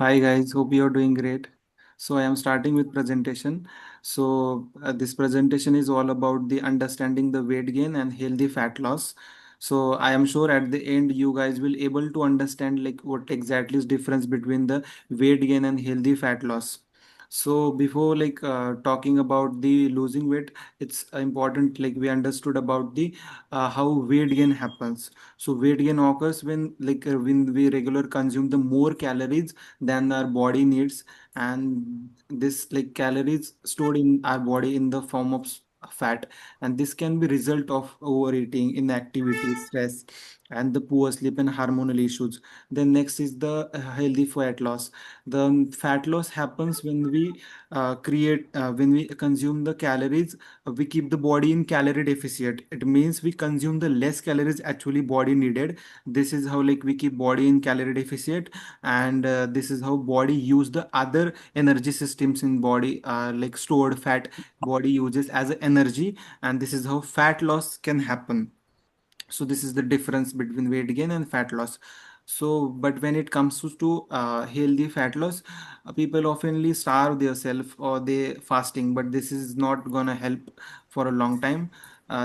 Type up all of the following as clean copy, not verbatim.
Hi guys, hope you're doing great. So I am starting with presentation. This presentation is all about the understanding the weight gain and healthy fat loss. So I am sure at the end you guys will able to understand like what exactly is difference between the weight gain and healthy fat loss. So before talking about the losing weight, it's important like we understood about the how weight gain happens. So weight gain occurs when we regular consume the more calories than our body needs, and this like calories stored in our body in the form of fat, and this can be result of overeating, inactivity, stress, and the poor sleep and hormonal issues. Then next is the healthy fat loss. The fat loss happens when we consume the calories, we keep the body in calorie deficit. It means we consume the less calories actually body needed. This is how like we keep body in calorie deficit, and this is how body use the other energy systems in body, like stored fat body uses as energy, and this is how fat loss can happen. So this is the difference between weight gain and fat loss. So but when it comes to healthy fat loss, people oftenly starve themselves or they fasting, but this is not gonna help for a long time.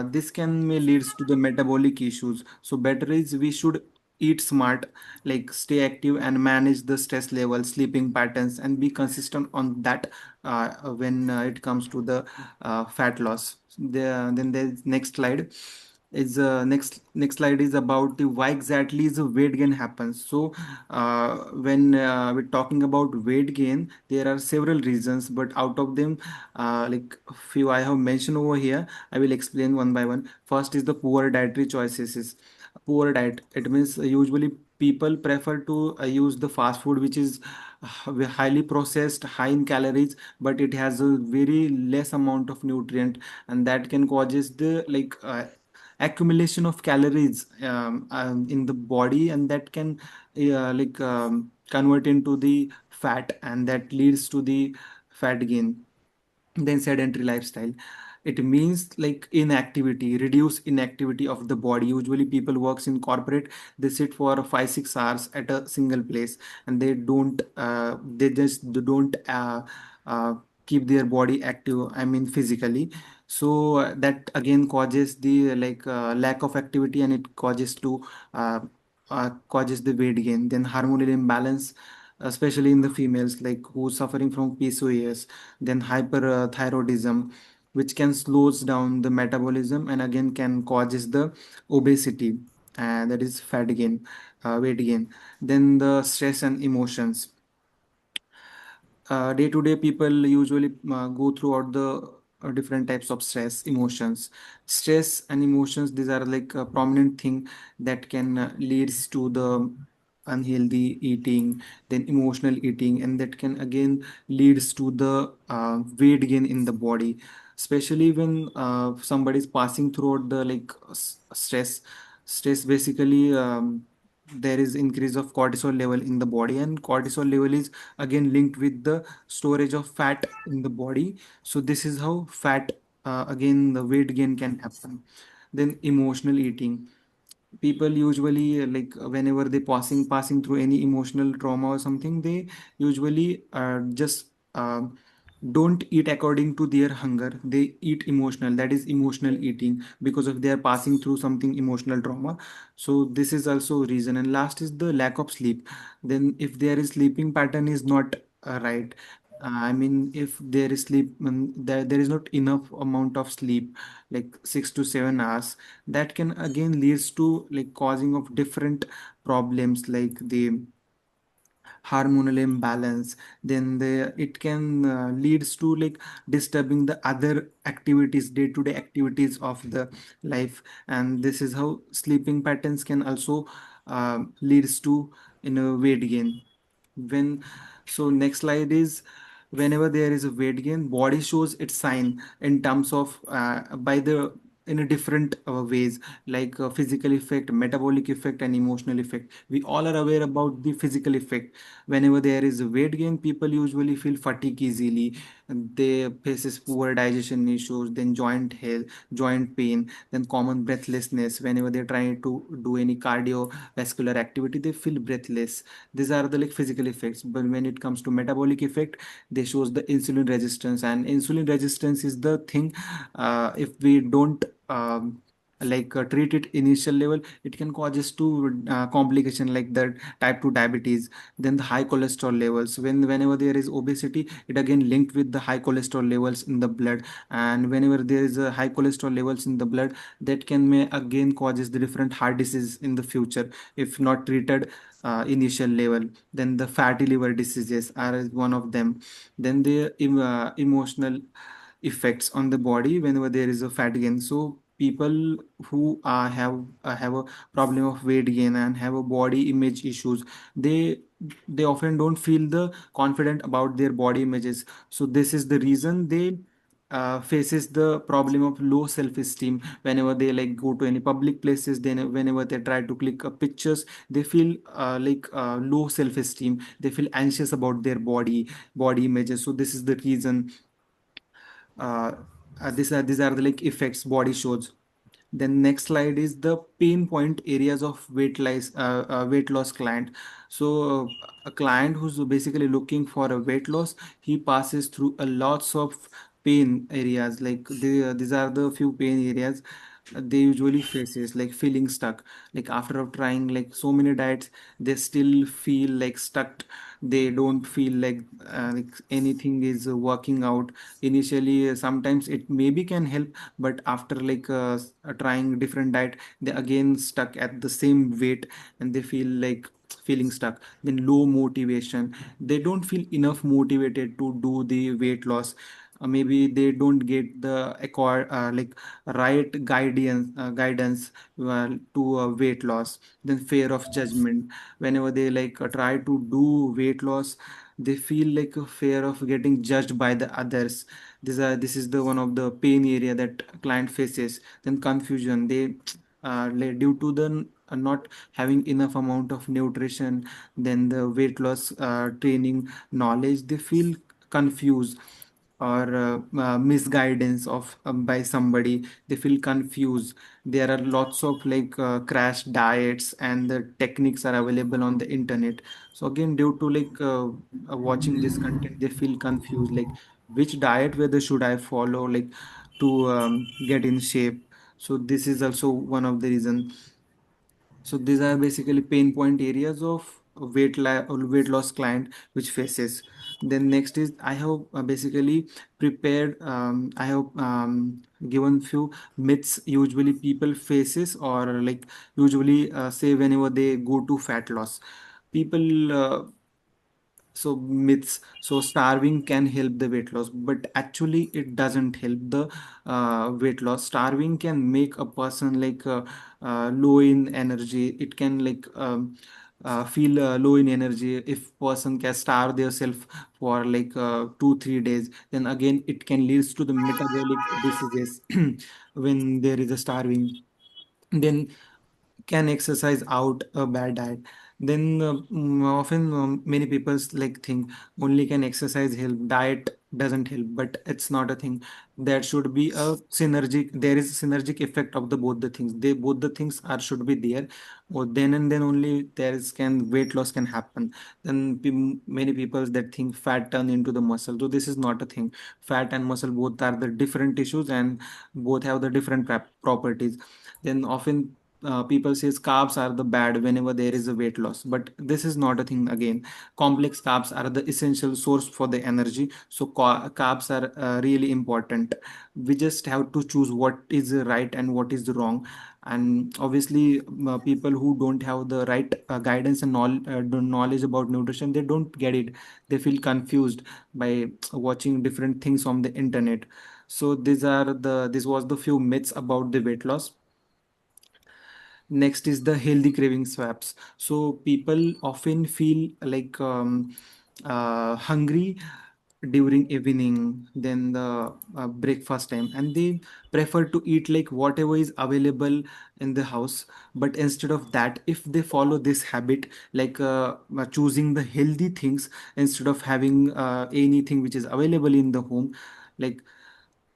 This can may leads to the metabolic issues. So better is we should eat smart, like stay active and manage the stress level, sleeping patterns, and be consistent on that when it comes to the fat loss. Then there's next slide is next slide is about the why exactly is the weight gain happens. So when we're talking about weight gain, there are several reasons, but out of them, like few I have mentioned over here, I will explain one by one. First is the poor dietary choices. Is poor diet, it means usually people prefer to use the fast food which is highly processed, high in calories, but it has a very less amount of nutrient, and that can causes the accumulation of calories in the body, and that can convert into the fat, and that leads to the fat gain. Then sedentary lifestyle, it means like inactivity, reduce inactivity of the body. Usually people works in corporate, they sit for 5 6 hours at a single place, and they just don't uh, keep their body active, I mean physically. So that again causes the lack of activity, and it uh, causes the weight gain. Then hormonal imbalance, especially in the females like who suffering from PCOS, then hyperthyroidism, which can slows down the metabolism and again can causes the obesity, that is fat gain, weight gain. Then the stress and emotions, day to day people usually go throughout the different types of stress and emotions. These are like a prominent thing that can leads to the unhealthy eating, then emotional eating, and that can again leads to the weight gain in the body, especially when somebody is passing throughout the stress basically, there is increase of cortisol level in the body, and cortisol level is again linked with the storage of fat in the body. So this is how fat, again the weight gain can happen. Then emotional eating, people usually whenever they passing through any emotional trauma or something, they usually just don't eat according to their hunger, they eat emotional, that is emotional eating, because of they are passing through something emotional trauma. So this is also a reason. And last is the lack of sleep. Then if there is sleeping pattern is not right, I mean if there is sleep, there is not enough amount of sleep, like 6 to 7 hours, that can again leads to like causing of different problems like the hormonal imbalance. Then it can leads to like disturbing the other activities, day-to-day activities of the life. And this is how sleeping patterns can also leads to weight gain. When So next slide is, whenever there is a weight gain, body shows its sign in terms of by the in a different ways, like physical effect, metabolic effect, and emotional effect. We all are aware about the physical effect. Whenever there is a weight gain, people usually feel fatigue easily, and they faces poor digestion issues, then joint health, joint pain, then common breathlessness. Whenever they're trying to do any cardiovascular activity, they feel breathless. These are the like physical effects. But when it comes to metabolic effect, they shows the insulin resistance, and insulin resistance is the thing. If we don't treat it initial level, it can causes to complication like the type 2 diabetes. Then the high cholesterol levels, whenever there is obesity, it again linked with the high cholesterol levels in the blood. And whenever there is a high cholesterol levels in the blood, that can may again causes the different heart disease in the future if not treated initial level. Then the fatty liver diseases are one of them. Then the emotional effects on the body whenever there is a fat gain. So people who have a problem of weight gain and have a body image issues, they they often don't feel the confident about their body images. So this is the reason they faces the problem of low self-esteem whenever they like go to any public places. Then whenever they try to click pictures, they feel low self-esteem, they feel anxious about their body images. So this is the reason. These are the like effects body shows. Then next slide is the pain point areas of weight loss client. So a client who's basically looking for a weight loss, he passes through a lots of pain areas. Like these are the few pain areas they usually faces, like feeling stuck. Like after of trying like so many diets, they still feel like stuck. They don't feel like anything is working out. Initially sometimes it maybe can help, but after trying different diet, they again stuck at the same weight, and they feel like feeling stuck. Then low motivation, they don't feel enough motivated to do the weight loss. Maybe they don't get the right guidance to weight loss. Then fear of judgment, whenever they try to do weight loss, they feel like a fear of getting judged by the others. This is the one of the pain area that client faces. Then confusion, they due to the not having enough amount of nutrition, then the weight loss training knowledge, they feel confused, or misguidance of by somebody, they feel confused. There are lots of crash diets, and the techniques are available on the internet. So again, due to watching this content, they feel confused, like which diet whether should I follow, like to get in shape. So this is also one of the reason. So these are basically pain point areas of weight loss client which faces. Then next is I have basically prepared. I have given few myths usually people faces, or usually say whenever they go to fat loss. People so myths. So starving can help the weight loss, but actually it doesn't help the weight loss. Starving can make a person low in energy. It can feel low in energy if person can starve themselves for 2-3 days. Then again it can leads to the metabolic diseases when there is a starving. Then can exercise out a bad diet. Then often many people think only can exercise help, diet doesn't help, but it's not a thing. There should be a synergic, there is synergic effect of the both the things. They both the things are should be there, or then and then only there is can weight loss can happen. Then many people that think fat turn into the muscle, so this is not a thing. Fat and muscle both are the different tissues, and both have the different properties. Then often people says carbs are the bad whenever there is a weight loss, but this is not a thing. Again, complex carbs are the essential source for the energy, so carbs are really important. We just have to choose what is right and what is wrong. And obviously people who don't have the right guidance and the knowledge about nutrition, they don't get it. They feel confused by watching different things on the internet. So this was the few myths about the weight loss. Next is the healthy craving swaps. So people often feel hungry during evening, then the breakfast time, and they prefer to eat like whatever is available in the house. But instead of that, if they follow this habit, like choosing the healthy things instead of having anything which is available in the home, like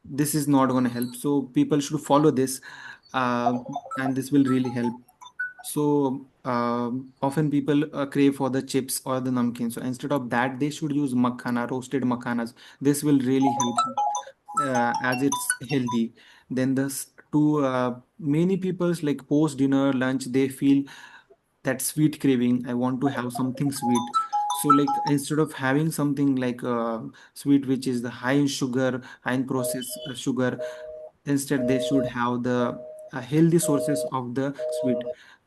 this is not going to help. So people should follow this, uh, and this will really help. So often people crave for the chips or the namkeen. So instead of that, they should use makhana, roasted makhanas. This will really help as it's healthy. Then to many people's like post dinner lunch, they feel that sweet craving. I want to have something sweet. So like instead of having something like sweet, which is the high in sugar, high in processed sugar, instead they should have the healthy sources of the sweet.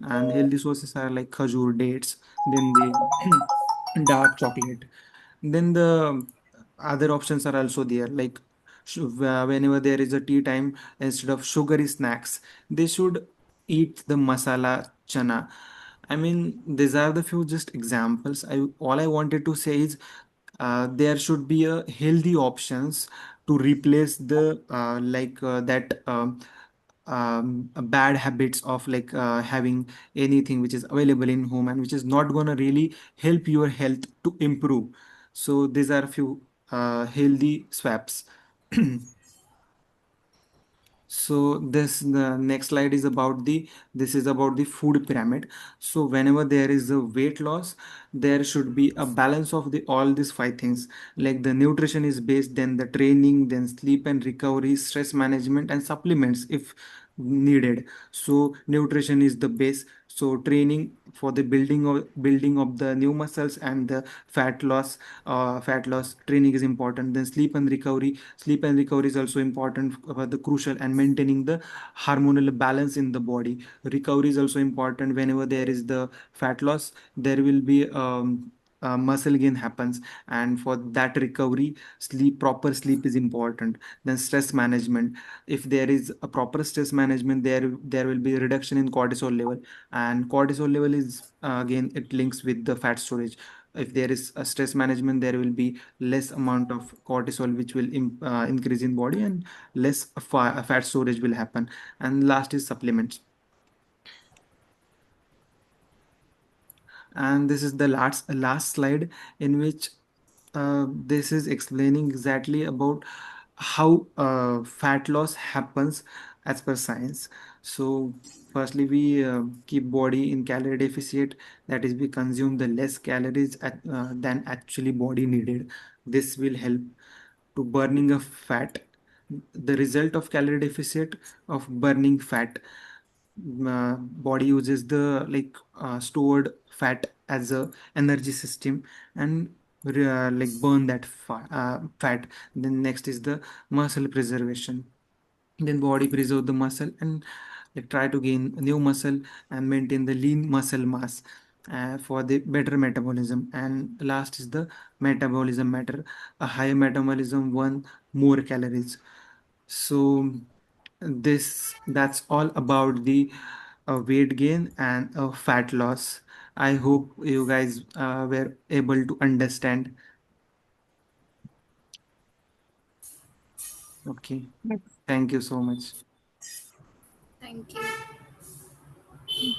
And healthy sources are like khajur, dates, then the dark chocolate. Then the other options are also there, like whenever there is a tea time, instead of sugary snacks, they should eat the masala chana. I mean, these are the few just examples. All I wanted to say is there should be a healthy options to replace the that bad habits of like having anything which is available in home and which is not going to really help your health to improve. So these are few healthy swaps. So the next slide is about the this is about the food pyramid. So whenever there is a weight loss, there should be a balance of the all these five things. Like the nutrition is based, then the training, then sleep and recovery, stress management, and supplements if needed. So nutrition is the base. So training for the building of the new muscles and the fat loss training is important. Then sleep and recovery is also important for the crucial and maintaining the hormonal balance in the body. Recovery is also important. Whenever there is the fat loss, there will be muscle gain happens, and for that recovery, proper sleep is important. Then stress management, if there is a proper stress management, there will be a reduction in cortisol level, and cortisol level is again it links with the fat storage. If there is a stress management, there will be less amount of cortisol which will increase in body, and less fat storage will happen. And last is supplements. And this is the last slide, in which this is explaining exactly about how fat loss happens as per science. So firstly, we keep body in calorie deficit, that is we consume the less calories than actually body needed. This will help to burning of fat. The result of calorie deficit of burning fat, body uses the like stored fat as a energy system, and like burn that fat. Then next is the muscle preservation. Then body preserve the muscle and like try to gain new muscle and maintain the lean muscle mass for the better metabolism. And last is the metabolism matter. A higher metabolism one more calories. So that's all about the weight gain and fat loss. I hope you guys were able to understand. Okay, Yes. thank you so much. Thank you.